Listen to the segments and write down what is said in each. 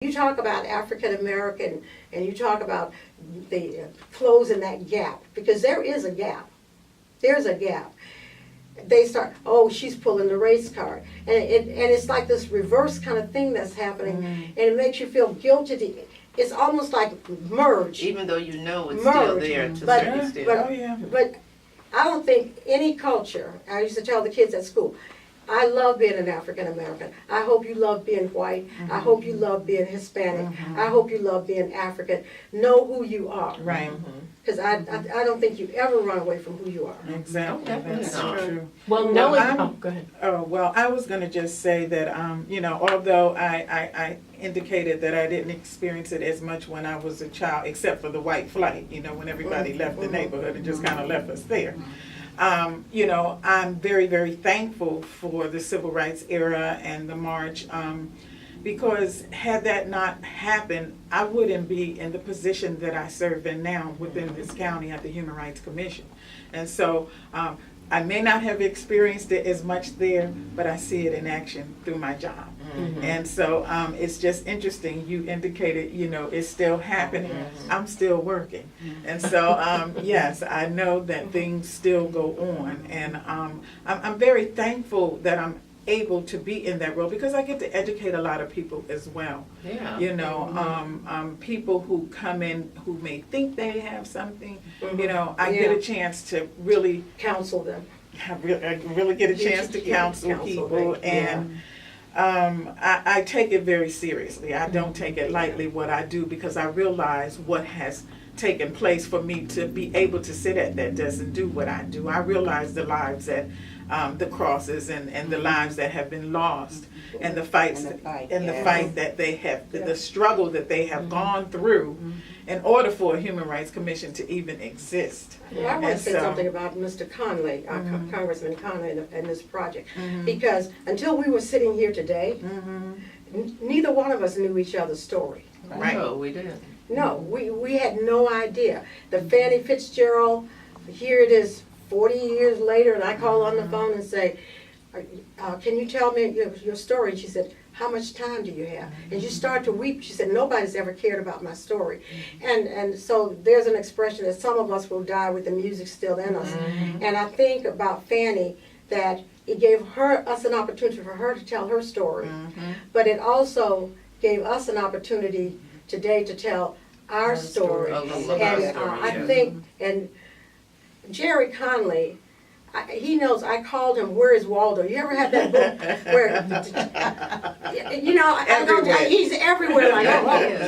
You talk about African American and you talk about the closing that gap, because there is a gap. There's a gap. They start, oh, she's pulling the race card. And it's like this reverse kind of thing that's happening, and it makes you feel guilty. It's almost like merge. Even though you know it's merge. still there to a certain extent. But I don't think any culture, I used to tell the kids at school, I love being an African American. I hope you love being white. I hope you love being Hispanic. I hope you love being African. Know who you are. Right. Because I don't think you ever run away from who you are. Exactly. That's true. Well, No, knowing, go ahead. Oh, well, I was going to just say that, although I indicated that I didn't experience it as much when I was a child, except for the white flight, when everybody left the neighborhood and just kind of left us there. I'm very, very thankful for the civil rights era and the march, because had that not happened, I wouldn't be in the position that I serve in now within this county at the Human Rights Commission. And so I may not have experienced it as much there, but I see it in action through my job. And so it's just interesting. You indicated, it's still happening. I'm still working. And so, yes, I know that things still go on. And I'm very thankful that I'm able to be in that role, because I get to educate a lot of people as well. Yeah. People who come in who may think they have something, I get a chance to really Counsel them. I really get a chance to counsel people, and I take it very seriously. I don't take it lightly what I do, because I realize what has taken place for me to be able to sit at that desk and do what I do. I realize the lives that the crosses and the lives that have been lost, and the fights the fight that they have, the struggle that they have gone through in order for a Human Rights Commission to even exist. Well, I want to say something about Mr. Conley, Congressman Conley, and this project, because until we were sitting here today, neither one of us knew each other's story. Right. No, we didn't. No, we had no idea. The Fannie Fitzgerald, here it is 40 years later, and I call on the phone and say, can you tell me your story? And she said, how much time do you have? And you start to weep. She said, nobody's ever cared about my story. And so there's an expression that some of us will die with the music still in us. And I think about Fannie, that it gave us an opportunity for her to tell her story. But it also gave us an opportunity today to tell our story. I think, and Jerry Conley, he knows. I called him, "Where is Waldo?" You ever had that book where, he's everywhere. Like,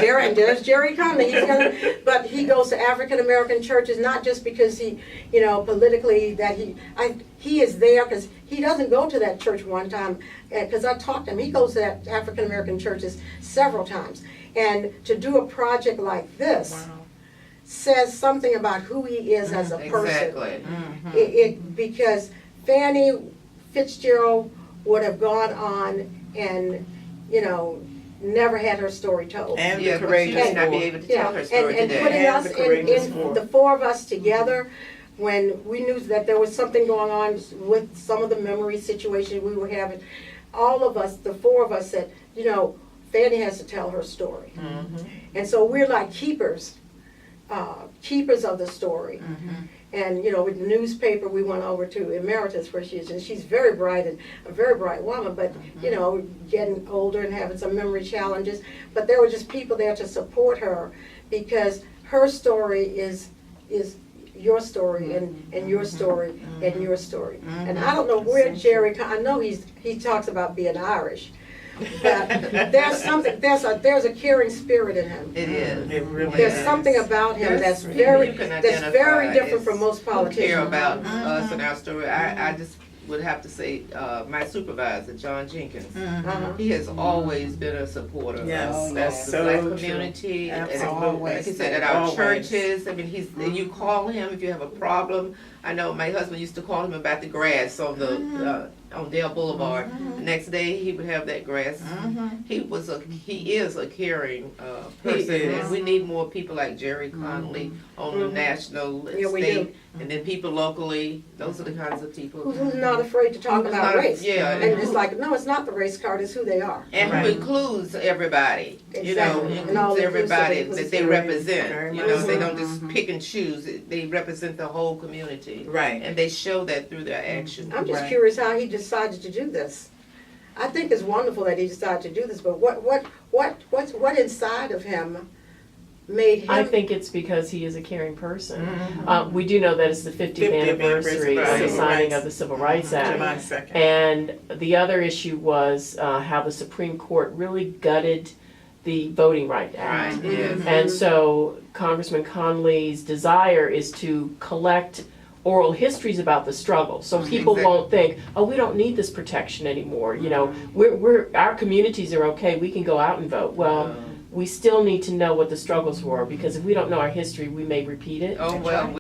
Jerry, and there's Jerry Conley. But he goes to African American churches, not just because he, politically he is there, because he doesn't go to that church one time. Because I talked to him, he goes to that African American churches several times, and to do a project like this. Wow. Says something about who he is as a person. Exactly. Because Fannie Fitzgerald would have gone on and, never had her story told. And Yeah, the but she courageous may not be four. able to tell her story and today. putting And us the courageous in four. the four of us together, when we knew that there was something going on with some of the memory situations we were having, all of us, the four of us said, Fannie has to tell her story. And so we're like keepers of the story. And with the newspaper, we went over to Emeritus, where she is, and she's very bright and a very bright woman, but getting older and having some memory challenges. But there were just people there to support her, because her story is your story and your story and your story. And I don't know where Jerry, I know he talks about being Irish. But there's a caring spirit in him. It is. It really There's is. something about him that's You very can very identify different as from most who politicians. care about us and our story. I just would have to say my supervisor, John Jenkins. He has always been a supporter Yes, of that's the so black true. community. And Absolutely. like he said, at our Always. churches, you call him if you have a problem. I know my husband used to call him about the grass on the on Dale Boulevard. The next day he would have that grass. He is a caring person, and we need more people like Jerry Connolly on the national and Yeah, we state, and then people locally. Those are the kinds of people Who's not afraid to talk Who's about not- race. yeah. And it's like, no, it's not the race card, it's who they are. and Right. who includes everybody. You know, Exactly. And all includes everybody inclusive that they very represent. You much know, so. they don't just pick and choose. They represent the whole community. Right. And they show that through their actions. I'm just Right. curious how he decided to do this. I think it's wonderful that he decided to do this, but what inside of him made him? I think it's because he is a caring person. We do know that it's the 50th 50th anniversary of the anniversary, signing right. of the Civil Rights Act. July 2nd. And the other issue was how the Supreme Court really gutted the Voting Rights Act. Right, yes. And so Congressman Conley's desire is to collect oral histories about the struggle, so people Exactly. won't think, oh, we don't need this protection anymore. You know, our communities are okay. We can go out and vote. Well, we still need to know what the struggles were, because if we don't know our history, we may repeat it. Oh, well,